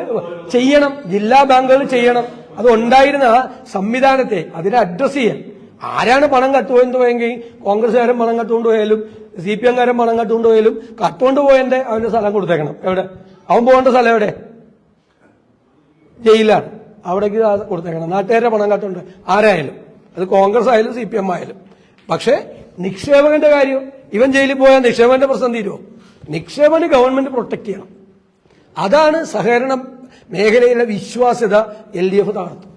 ചെയ്യണം, ജില്ലാ ബാങ്കുകൾ ചെയ്യണം. അത് ഉണ്ടായിരുന്ന സംവിധാനത്തെ അതിനെ അഡ്രസ് ചെയ്യാൻ. ആരാണ് പണം കട്ടുപോയെന്ന് പോയെങ്കിൽ കോൺഗ്രസ്സുകാരൻ പണം കട്ടുകൊണ്ടുപോയാലും CPM-കാരൻ പണം കട്ടുകൊണ്ടുപോയാലും കട്ടുകൊണ്ട് പോയതിന്റെ അവന്റെ സ്ഥലം കൊടുത്തേക്കണം. എവിടെ അവൻ പോകേണ്ട സ്ഥലം എവിടെ? ജയിലാണ്. അവിടേക്ക് കൊടുത്തേക്കണം. നാട്ടുകാരുടെ പണം കട്ടുണ്ട് ആരായാലും, അത് കോൺഗ്രസ് ആയാലും CPM ആയാലും. പക്ഷെ നിക്ഷേപകന്റെ കാര്യം, ഇവൻ ജയിലിൽ പോയാൽ നിക്ഷേപകന്റെ പ്രശ്നം തീരുമോ? നിക്ഷേപന് ഗവൺമെന്റ് പ്രൊട്ടക്ട് ചെയ്യണം. അതാണ് സഹകരണ മേഖലയിലെ വിശ്വാസ്യത LDF തകർത്തു.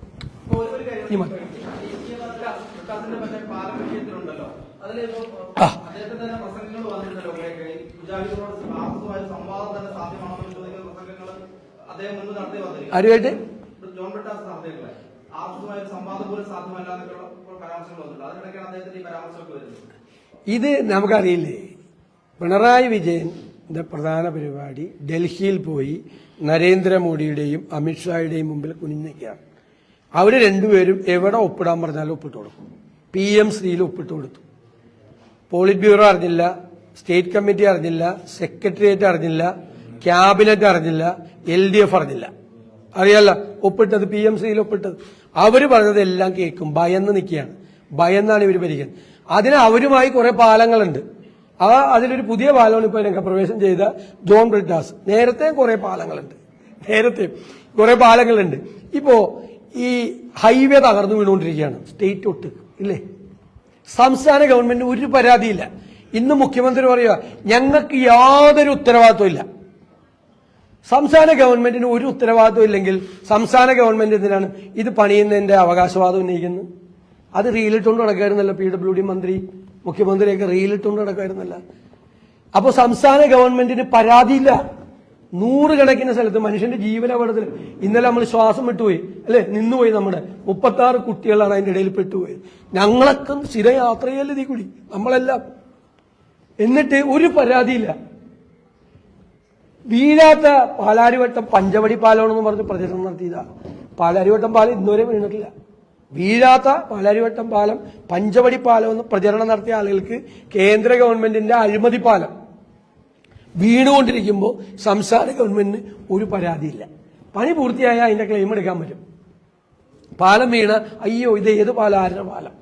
ആരുമായിട്ട് ഇത് നമുക്കറിയില്ലേ. പിണറായി വിജയന്റെ പ്രധാന പരിപാടി ഡൽഹിയിൽ പോയി നരേന്ദ്രമോദിയുടെയും അമിത്ഷായുടെയും മുമ്പിൽ കുനിഞ്ഞിരിക്കുകയാണ്. അവർ രണ്ടുപേരും എവിടെ ഒപ്പിടാൻ പറഞ്ഞാലും ഒപ്പിട്ട് കൊടുക്കും. PM ശ്രീയിൽ ഒപ്പിട്ട് കൊടുത്തു. പോളിറ്റ് ബ്യൂറോ അറിഞ്ഞില്ല, സ്റ്റേറ്റ് കമ്മിറ്റി അറിഞ്ഞില്ല, സെക്രട്ടേറിയറ്റ് അറിഞ്ഞില്ല, ക്യാബിനറ്റ് അറിഞ്ഞില്ല, LDF അറിഞ്ഞില്ല. അറിയാല്ല ഒപ്പിട്ടത് PM ശ്രീയിൽ ഒപ്പിട്ടത്. അവര് പറഞ്ഞതെല്ലാം കേൾക്കും. ഭയന്ന് നിൽക്കുകയാണ്. ഭയന്നാണ് ഇവർ ഭരിക്കുന്നത്. അതിന് അവരുമായി കുറെ പാലങ്ങളുണ്ട്. അതിലൊരു പുതിയ പാലമാണ് ഇപ്പോൾ രംഗപ്രവേശം ചെയ്ത ജോൺ ബ്രിട്ടാസ്. നേരത്തെ കുറെ പാലങ്ങളുണ്ട്. ഇപ്പോ ഈ ഹൈവേ തകർന്നു വീണുകൊണ്ടിരിക്കുകയാണ്. സ്റ്റേറ്റ് ഒട്ട് ഇല്ലേ? സംസ്ഥാന ഗവൺമെന്റിന് ഒരു പരാതിയില്ല. ഇന്ന് മുഖ്യമന്ത്രി പറയുക ഞങ്ങൾക്ക് യാതൊരു ഉത്തരവാദിത്വം ഇല്ല. സംസ്ഥാന ഗവൺമെന്റിന് ഒരു ഉത്തരവാദിത്വം ഇല്ലെങ്കിൽ സംസ്ഥാന ഗവൺമെന്റ് എന്തിനാണ് ഇത് പണിയുന്നതിന്റെ അവകാശവാദം ഉന്നയിക്കുന്നത്? അത് റീലിട്ടുകൊണ്ട് നടക്കായിരുന്നല്ലോ. PWD മന്ത്രി മുഖ്യമന്ത്രിയൊക്കെ റീലിട്ടുകൊണ്ട് നടക്കായിരുന്നല്ല. അപ്പൊ സംസ്ഥാന ഗവൺമെന്റിന് പരാതിയില്ല. നൂറുകണക്കിന് സ്ഥലത്ത് മനുഷ്യന്റെ ജീവനപകടത്തിൽ ഇന്നലെ നമ്മൾ ശ്വാസം വിട്ടുപോയി അല്ലെ, നിന്നുപോയി. നമ്മുടെ 36 കുട്ടികളാണ് അതിന്റെ ഇടയിൽ പെട്ടുപോയത്. ഞങ്ങളൊക്കെ സ്ഥിര യാത്ര ചെയ്യല്ലേ ഇതിൽ കൂടി നമ്മളെല്ലാം. എന്നിട്ട് ഒരു പരാതിയില്ല. വീഴാത്ത പാലാരിവട്ടം പഞ്ചവടി പാലമാണെന്ന് പറഞ്ഞ് പ്രചരണം നടത്തിയതാ. പാലാരിവട്ടം പാലം ഇന്നുവരെ വീണിട്ടില്ല. വീഴാത്ത പാലാരിവട്ടം പാലം പഞ്ചവടി പാലം എന്ന് പ്രചരണം നടത്തിയ ആളുകൾക്ക് കേന്ദ്ര ഗവൺമെന്റിന്റെ അഴിമതി പാലം വീണുകൊണ്ടിരിക്കുമ്പോൾ സംസ്ഥാന ഗവൺമെന്റിന് ഒരു പരാതിയില്ല. പണി പൂർത്തിയായാൽ അതിന്റെ ക്ലെയിം എടുക്കാൻ പറ്റും. പാലം വീണ അയ്യോ ഇത് ഏത് പാലം, ആരുടെ പാലം?